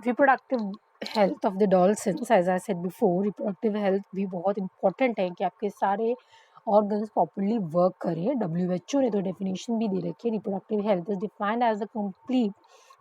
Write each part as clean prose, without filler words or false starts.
Reproductive health of the dolphins, as I said before, reproductive health भी बहुत important है कि आपके सारे ऑर्गन्स प्रॉपरली वर्क करें। WHO ने तो डेफिनेशन भी दे रखी है, reproductive health is defined as the complete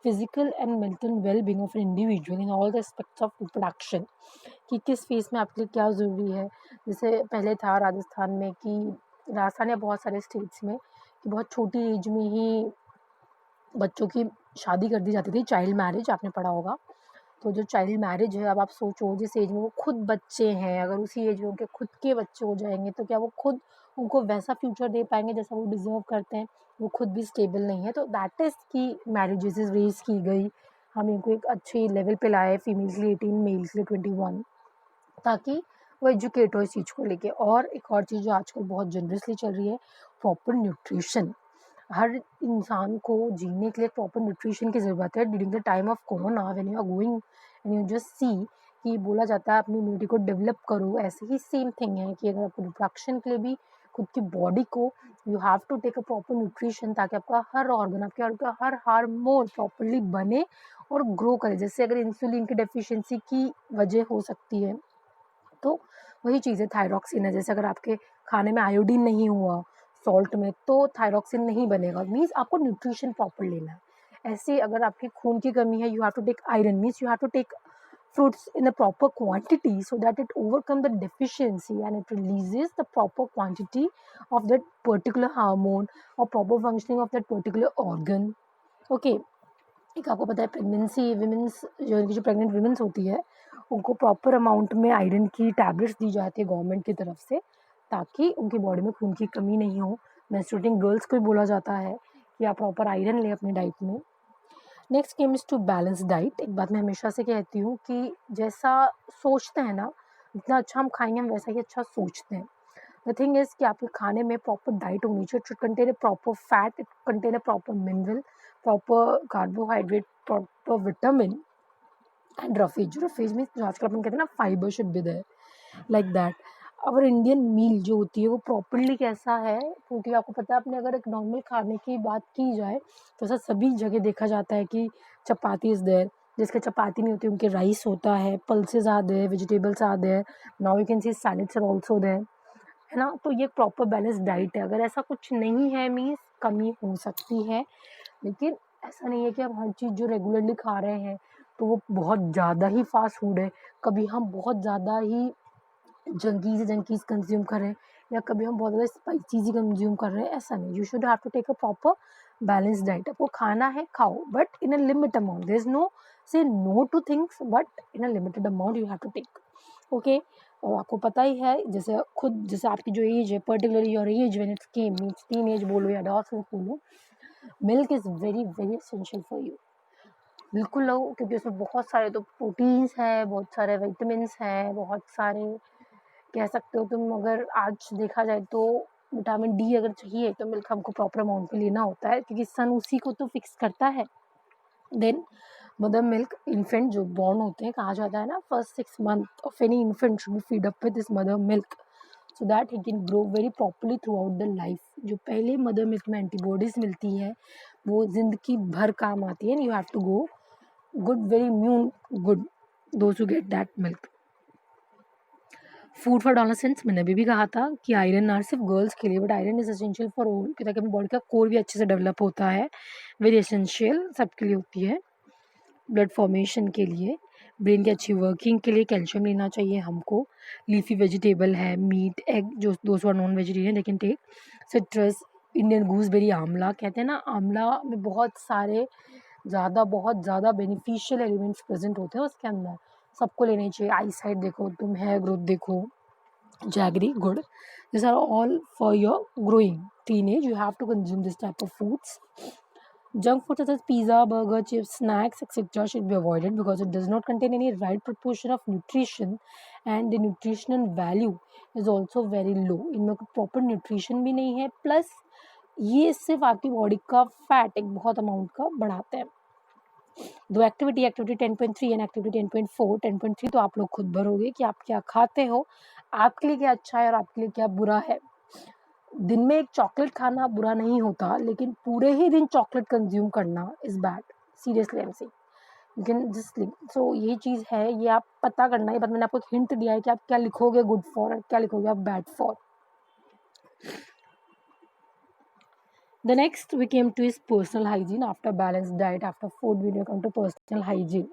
physical and mental wellbeing of an individual in all the aspects of reproduction, कि किस फेज में आपके लिए क्या ज़रूरी है। जैसे पहले था राजस्थान में कि राजस्थान या बहुत सारे स्टेट्स में कि बहुत छोटी एज में ही बच्चों की शादी कर दी जाती थी, चाइल्ड मैरिज, आपने पढ़ा होगा। तो जो चाइल्ड मैरिज है, अब आप सोचो जिस एज में वो खुद बच्चे हैं, अगर उसी एज में उनके खुद के बच्चे हो जाएंगे तो क्या वो खुद उनको वैसा फ्यूचर दे पाएंगे जैसा वो डिज़र्व करते हैं? वो खुद भी स्टेबल नहीं है। तो दैट इज़ कि मैरिजेस रेज की गई, हम इनको एक अच्छे लेवल पे लाए, फीमेल के लिए 18, मेल के लिए 21, ताकि वो एजुकेट हो इस चीज़ को लेके। और एक और चीज़ जो आजकल बहुत जनरसली चल रही है, प्रॉपर न्यूट्रिशन। हर इंसान को जीने के लिए प्रॉपर न्यूट्रिशन की ज़रूरत है। During the time of corona when you are going and you just see कि बोला जाता है अपनी इम्यूनिटी को डेवलप करो, ऐसे ही सेम थिंग है कि अगर आपको रिप्रोडक्शन के लिए भी खुद की बॉडी को you have to take a proper nutrition, ताकि आपका हर ऑर्गन, आपका हर हार्मोन प्रॉपरली बने और ग्रो करे। जैसे अगर इंसुलिन की डेफिशिएंसी की वजह हो सकती है, तो वही चीज़ है थायरॉक्सिन है। जैसे अगर आपके खाने में आयोडीन नहीं हुआ सॉल्ट में, तो थायरॉक्सिन नहीं बनेगा, मीन्स आपको न्यूट्रिशन प्रॉपर लेना है। ऐसे अगर आपकी खून की कमी है, you have to take iron, means you have to take fruits in a proper quantity so that it overcome the deficiency and it releases the proper quantity of that particular hormone or proper functioning of that particular organ. Okay, एक आपको पता है pregnancy women's, जो pregnant women's होती है, उनको proper amount में iron की टैबलेट्स दी जाती है गवर्नमेंट की तरफ से, ताकि उनकी बॉडी में खून की कमी नहीं हो। मेंस्ट्रुएटिंग गर्ल्स को भी बोला जाता है कि आप प्रॉपर आयरन लें अपनी डाइट में। Next comes to balance diet. एक बात मैं हमेशा से कहती हूँ कि जैसा सोचते हैं ना, जितना अच्छा हम खाएंगे हम वैसा ही अच्छा सोचते हैं। द थिंग इज़ कि आपके खाने में प्रॉपर डाइट होनी चाहिए। It should contain a proper fat, it contain a proper mineral, proper carbohydrate, proper vitamin and roughage. Roughage means जो आजकल अपन कहते हैं ना, fibre should be there, like that. और इंडियन मील जो होती है वो प्रॉपरली कैसा है, क्योंकि आपको पता है, अपने अगर एक नॉर्मल खाने की बात की जाए तो ऐसा सभी जगह देखा जाता है कि चपाती इज़ देयर, जिसके चपाती नहीं होती उनके राइस होता है, pulses are there, vegetables are there, now you can see salads are also there, है ना। तो ये प्रॉपर बैलेंस डाइट है। अगर ऐसा कुछ नहीं है, मीन्स कमी हो सकती है, लेकिन ऐसा नहीं है कि हम हर चीज़ जो रेगुलरली खा रहे हैं तो वो बहुत ज़्यादा ही फास्ट फूड है। कभी हम बहुत ज़्यादा ही जंकीज़ कंज्यूम कर रहे हैं, या कभी हम बहुत ज़्यादा स्पाइसीज़ कंज्यूम कर रहे हैं, ऐसा नहीं। You should have to take a proper balance diet. आपको खाना है खाओ, but in a limit amount. There is no say no to things, but in a limited amount you have to take. Okay. और आपको पता ही है, जैसे आपकी जो एज है, particularly your age when it's came, means teenage बोलो या एडोलसेंस बोलो, milk is very very essential for you. बिल्कुल लो, क्योंकि उसमें बहुत सारे तो प्रोटीन्स हैं, बहुत सारे विटामिन्स हैं, बहुत सारे कह सकते हो तुम। अगर आज देखा जाए तो विटामिन डी अगर चाहिए तो मिल्क हमको प्रॉपर अमाउंट में लेना होता है, क्योंकि सन उसी को तो फिक्स करता है। देन मदर मिल्क, इन्फेंट जो बॉर्न होते हैं, कहा जाता है ना, first 6 month of any infant should be feed up with this mother milk so that he can grow very properly through out the life. जो पहले मदर मिल्क में एंटीबॉडीज मिलती है वो जिंदगी भर काम आती है। You have to go good, very immune good those who get that milk. Food for adolescents, मैंने अभी भी कहा था कि आयरन ना सिर्फ गर्ल्स के लिए, but iron is essential for all, ताकि अपनी बॉडी का कोर भी अच्छे से डेवलप होता है। वेरी एसेंशियल सबके लिए होती है। ब्लड फॉर्मेशन के लिए, ब्रेन की अच्छी वर्किंग के लिए कैल्शियम लेना चाहिए हमको। लीफी वेजिटेबल है, मीट, एग, जो दोस्तों non vegetarian they can take. Citrus, Indian gooseberry, amla, कहते हैं ना आंवला में बहुत ज़्यादा बेनिफिशियल एलिमेंट्स प्रेजेंट होते हैं उसके अंदर, सबको लेने चाहिए। आई साइट देखो तुम, हेयर ग्रोथ देखो, जैगरी, गुड़, this are all for your growing teenage. You have to consume this type of foods. Junk food such as pizza, burger, chips, snacks, etc. should be avoided because it does not contain any right proportion of nutrition and the nutritional value is also very low. इनमें proper nutrition भी नहीं है, plus ये सिर्फ आपकी body का fat एक बहुत अमाउंट का बढ़ाते हैं। दो एक्टिविटी 10.3 एंड एक्टिविटी 10.4, 10.3 तो आप लोग खुद भरोगे कि आप क्या खाते हो, आपके लिए क्या अच्छा है और आपके लिए क्या बुरा है। दिन में एक चॉकलेट खाना बुरा नहीं होता, लेकिन पूरे ही दिन चॉकलेट कंज्यूम करना is bad. Seriously I am saying, you can just live. So ये चीज़ है, ये आप पता करना है। बट मैंने आपको एक हिंट दिया है कि आप क्या लिखोगे गुड फॉर और क्या लिखोगे आप bad for. The next we came to is personal hygiene. After balanced diet, after food, we come to personal hygiene.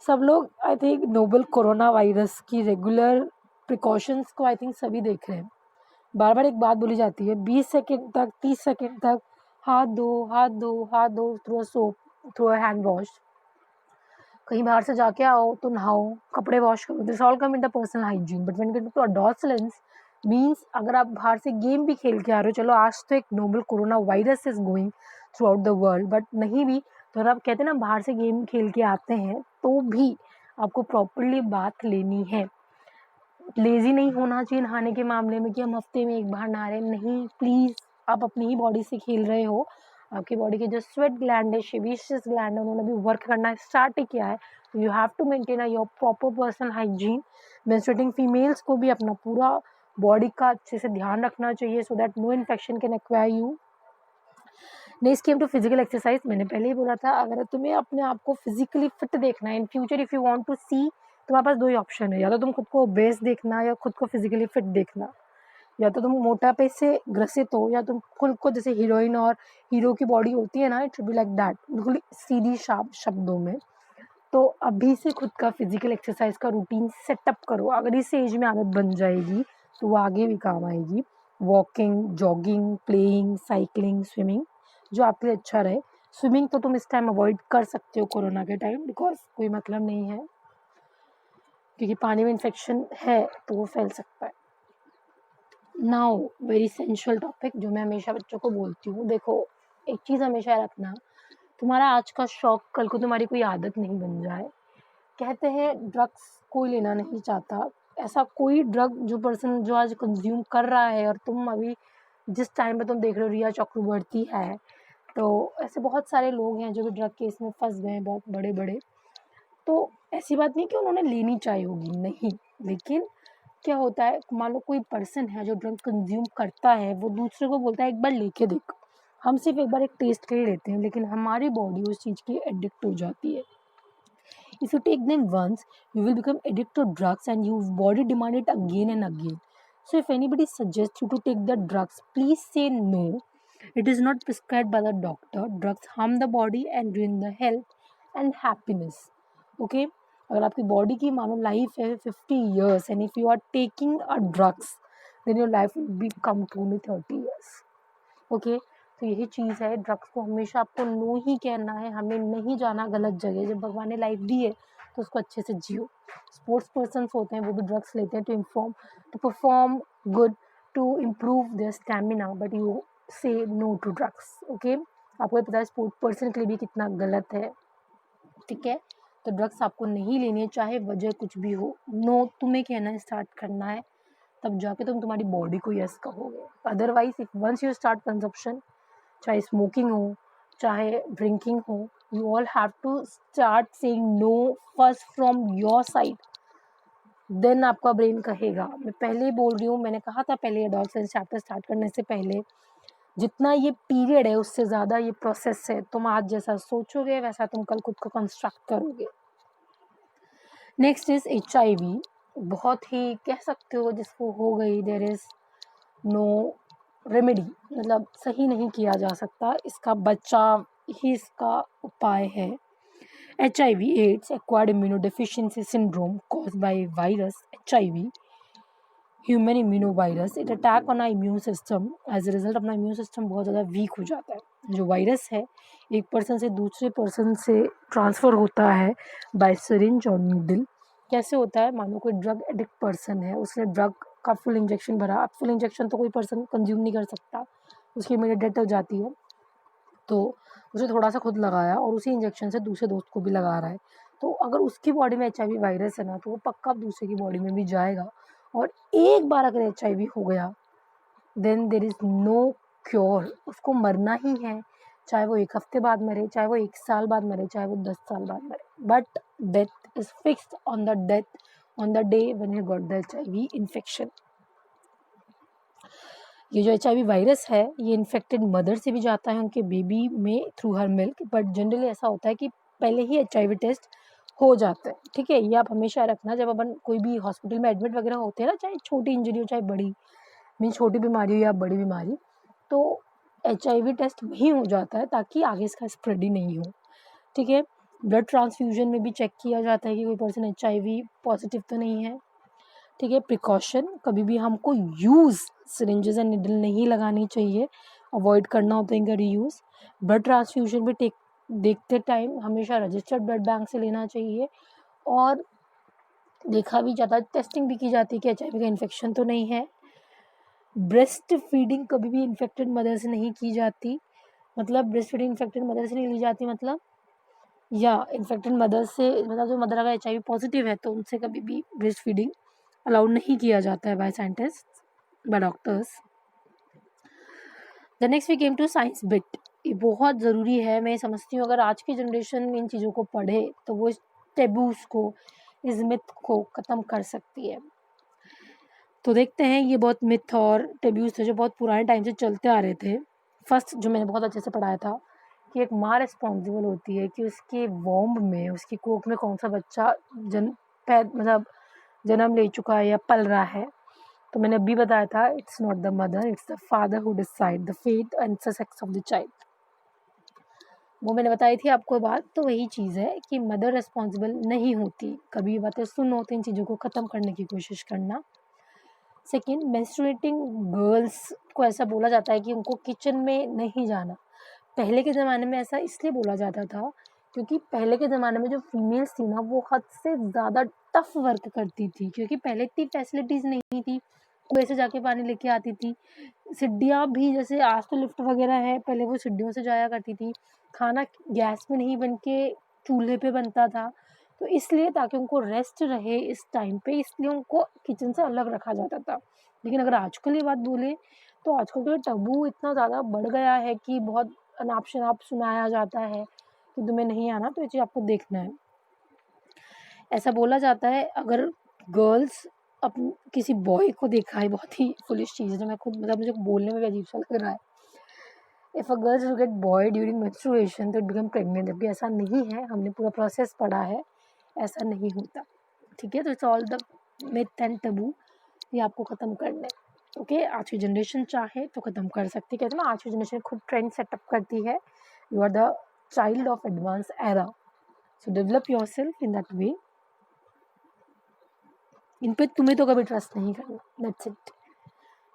सब लोग I think noble corona virus की रेगुलर प्रिकॉशंस को आई थिंक सभी देख रहे हैं। बार बार एक बात बोली जाती है, 20 सेकेंड तक 30 सेकेंड तक हाथ धो हाथ धो हाथ धो through a soap, through a hand wash. कहीं बाहर से जाके आओ तो नहाओ, कपड़े वॉश करो, this all come in the personal hygiene. But when it to adolescence means अगर आप बाहर से गेम भी खेल के आ रहे हो, चलो आज तो एक noble corona virus is going throughout the world, but नहीं भी तो अगर आप कहते हैं ना बाहर से गेम खेल के आते हैं तो भी आपको प्रॉपरली बात लेनी है। लेज़ी नहीं होना चाहिए नहाने के मामले में कि हम हफ्ते में एक बार नहा रहे हैं, नहीं प्लीज़। आप अपनी ही बॉडी से खेल रहे हो, आपकी बॉडी के जो स्वेट ग्लैंड है, सेबेशियस ग्लैंड है, उन्होंने भी वर्क करना स्टार्ट ही किया है। तो you have to maintain your proper personal hygiene. Menstruating females को भी अपना पूरा बॉडी का अच्छे से ध्यान रखना चाहिए so that no infection can acquire you. Next came to physical exercise. मैंने पहले ही बोला था, अगर तुम्हें अपने आप को फिजिकली फिट देखना है in future, if you want to see, तुम्हारे पास दो ही ऑप्शन है, या तो तुम खुद को ओबेस देखना या खुद को फिजिकली फिट देखना। या तो तुम मोटापे से ग्रसित हो या तुम खुद को जैसे हीरोइन और हीरो की बॉडी होती है ना, it should be like that, बिल्कुल सीधी शार्प शब्दों में। तो अभी से खुद का फिजिकल एक्सरसाइज का रूटीन सेटअप करो। अगर इस एज में आदत बन जाएगी तो वो आगे भी काम आएगी। Walking, jogging, playing, cycling, swimming, जो आपके लिए अच्छा रहे। स्विमिंग तो तुम इस टाइम अवॉइड कर सकते हो कोरोना के टाइम, बिकॉज कोई मतलब नहीं है, क्योंकि पानी में इन्फेक्शन है तो वो फैल सकता है। नाउ वेरी सेंशुअल टॉपिक जो मैं हमेशा बच्चों को बोलती हूँ, देखो एक चीज़ हमेशा रखना, तुम्हारा आज का शौक कल को तुम्हारी कोई आदत नहीं बन जाए। कहते हैं ड्रग्स कोई लेना नहीं चाहता, ऐसा कोई ड्रग जो पर्सन जो आज कंज्यूम कर रहा है, और तुम अभी जिस टाइम पे तुम देख रहे हो रिया चक्रवर्ती है, तो ऐसे बहुत सारे लोग हैं जो भी ड्रग केस में फंस गए हैं, बहुत बड़े बड़े। तो ऐसी बात नहीं कि उन्होंने लेनी चाहिए होगी, नहीं, लेकिन क्या होता है, मान लो कोई पर्सन है जो ड्रग कंज्यूम करता है, वो दूसरे को बोलता है एक बार लेके देख। हम सिर्फ एक बार एक टेस्ट के लिए लेते हैं, लेकिन हमारी बॉडी उस चीज़ की एडिक्ट हो जाती है। If you take them once, you will become addicted to drugs and your body demand it again and again. So if anybody suggests you to take the drugs, please say no. It is not prescribed by the doctor. Drugs harm the body and ruin the health and happiness. Okay? अगर आपकी body की मानो life है 50 years and if you are taking a drugs, then your life will become to only 30 years. Okay? तो यही चीज़ है, drugs को हमेशा आपको नो ही कहना है, हमें नहीं जाना गलत जगह। जब भगवान ने लाइफ दी है तो उसको अच्छे से जियो। स्पोर्ट्स पर्सन्स होते हैं वो भी ड्रग्स लेते हैं to perform good, to improve their stamina, but you say no to drugs. Okay? आपको ये पता है स्पोर्ट्स पर्सन के लिए भी कितना गलत है, ठीक है? तो ड्रग्स आपको नहीं लेनी है, चाहे वजह कुछ भी हो, नो तुम्हें कहना है, स्टार्ट करना है, तब जाके तुम तुम्हारी बॉडी को यस कहोगे। Otherwise if once you start consumption, चाहे स्मोकिंग हो चाहे ड्रिंकिंग हो, you all have to start saying no first from your side, then आपका ब्रेन कहेगा। मैं पहले ही बोल रही हूँ, मैंने कहा था पहले एडोलसेंस चैप्टर स्टार्ट करने से पहले, जितना ये पीरियड है उससे ज़्यादा ये प्रोसेस है। तुम आज जैसा सोचोगे वैसा तुम कल खुद को कंस्ट्रक्ट करोगे। Next is HIV। बहुत ही कह सकते हो जिसको हो गई, देयर इज नो रेमेडी, मतलब सही नहीं किया जा सकता, इसका बचाव ही इसका उपाय है। HIV AIDS acquired immunodeficiency syndrome caused by virus HIV, human immunovirus. It attack on our immune system, as a result अपना इम्यून सिस्टम बहुत ज़्यादा वीक हो जाता है। जो वायरस है एक पर्सन से दूसरे पर्सन से ट्रांसफ़र होता है बाय सिरिंज और नीडल। कैसे होता है, मानो कोई ड्रग एडिक्ट पर्सन है, उसने ड्रग का फुल इंजेक्शन भरा। अब फुल इंजेक्शन तो कोई पर्सन कंज्यूम नहीं कर सकता, उसकी इमीडिएट डेथ हो जाती है, तो उसने थोड़ा सा खुद लगाया और उसी इंजेक्शन से दूसरे दोस्त को भी लगा रहा है। तो अगर उसकी बॉडी में HIV वायरस है ना, तो वो पक्का दूसरे की बॉडी में भी जाएगा, और एक बार अगर HIV हो गया then there is no cure, उसको मरना ही है, चाहे वो 1 हफ्ते बाद मरे, चाहे वो 1 साल बाद मरे, चाहे वो 10 साल बाद मरे, but death is fixed on the day when he got the HIV infection. ये जो HIV वायरस है ये इन्फेक्टेड मदर से भी जाता है उनके बेबी में through her milk, but generally ऐसा होता है कि पहले ही HIV टेस्ट हो जाता है, ठीक है। ये आप हमेशा रखना, जब अपन कोई भी हॉस्पिटल में एडमिट वगैरह होते हैं ना, चाहे छोटी इंजरी हो चाहे बड़ी, मीन छोटी बीमारी हो या बड़ी बीमारी, तो HIV टेस्ट वहीं हो जाता है ताकि आगे इसका स्प्रेड ही नहीं हो, ठीक है। ब्लड ट्रांसफ्यूजन में भी चेक किया जाता है कि कोई पर्सन HIV पॉजिटिव तो नहीं है, ठीक है। प्रिकॉशन, कभी भी हमको यूज़ सिरिंजेस एंड निडल नहीं लगानी चाहिए, अवॉइड करना होता है इनका रीयूज़। ब्लड ट्रांसफ्यूजन भी देखते टाइम हमेशा रजिस्टर्ड ब्लड बैंक से लेना चाहिए, और देखा भी जाता है, टेस्टिंग भी की जाती है कि HIV का इन्फेक्शन तो नहीं है। ब्रेस्ट फीडिंग कभी भी इन्फेक्टेड मदर से नहीं की जाती, मतलब ब्रेस्ट फीडिंग इन्फेक्टेड मदर से नहीं ली जाती, मतलब या इन्फेक्टेड मदर से, मतलब जो मदर अगर HIV पॉजिटिव है तो उनसे कभी भी ब्रेस्ट फीडिंग अलाउड नहीं किया जाता है by scientist, by doctors. The next we came to science bit. ये बहुत ज़रूरी है, मैं समझती हूँ अगर आज की जनरेशन इन चीज़ों को पढ़े तो वो इस टेबूस को, इस मिथ को ख़त्म कर सकती है। तो देखते हैं, ये बहुत मिथ और टेबूस थे जो बहुत पुराने टाइम से चलते आ रहे थे। फर्स्ट जो मैंने बहुत अच्छे से पढ़ाया था कि एक माँ रिस्पॉन्सिबल होती है कि उसके वॉम्ब में, उसकी कोख में कौन सा बच्चा मतलब जन्म ले चुका है या पल रहा है। तो मैंने अभी बताया था, it's not the mother, it's the father who decide the fate and sex of the child. वो मैंने बताई थी आपको बात, तो वही चीज़ है कि मदर रिस्पॉन्सिबल नहीं होती। कभी बातें सुनो तो इन चीज़ों को ख़त्म करने की कोशिश करना। सेकेंड, मेंस्ट्रुएटिंग गर्ल्स को ऐसा बोला जाता है कि उनको किचन में नहीं जाना। पहले के ज़माने में ऐसा इसलिए बोला जाता था क्योंकि पहले के ज़माने में जो फीमेल्स थी ना, वो हद से ज़्यादा टफ वर्क करती थी, क्योंकि पहले इतनी फैसिलिटीज़ नहीं थी, कुएं से जाके पानी लेके आती थी। सीढ़ियाँ भी, जैसे आज तो लिफ्ट वगैरह है, पहले वो सीढ़ियों से जाया करती थी। खाना गैस में नहीं बन के चूल्हे पे बनता था, तो इसलिए ताकि उनको रेस्ट रहे इस टाइम पे, इसलिए उनको किचन से अलग रखा जाता था। लेकिन अगर आजकल ये बात बोले तो आजकल तो टबू इतना ज़्यादा बढ़ गया है कि बहुत अनाप शनाप सुनाया जाता है कि तुम्हें नहीं आना तो ये चीज़ आपको देखना है। ऐसा बोला जाता है अगर गर्ल्स किसी बॉय को देखा है, बहुत ही फुलिश चीज़ है जो मैं खुद, मतलब मुझे बोलने में भी अजीब सा लग रहा है। If a girls will get boy during menstruation तो इट बिकम प्रेग्नेंट, जबकि ऐसा नहीं है, हमने पूरा प्रोसेस पढ़ा है, ऐसा नहीं होता, ठीक है। तो it's all the myth and Tabu, ये आपको ख़त्म करना है, ओके। आज की जनरेशन चाहे तो ख़त्म कर सकती है, कहते हैं ना आज की जनरेशन खुद ट्रेंड सेटअप करती है। You are the child of advance era, so develop yourself in that way. इन पे तुम्हें तो कभी ट्रस्ट नहीं करना, that's it.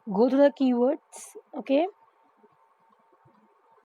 Go through the keywords, okay.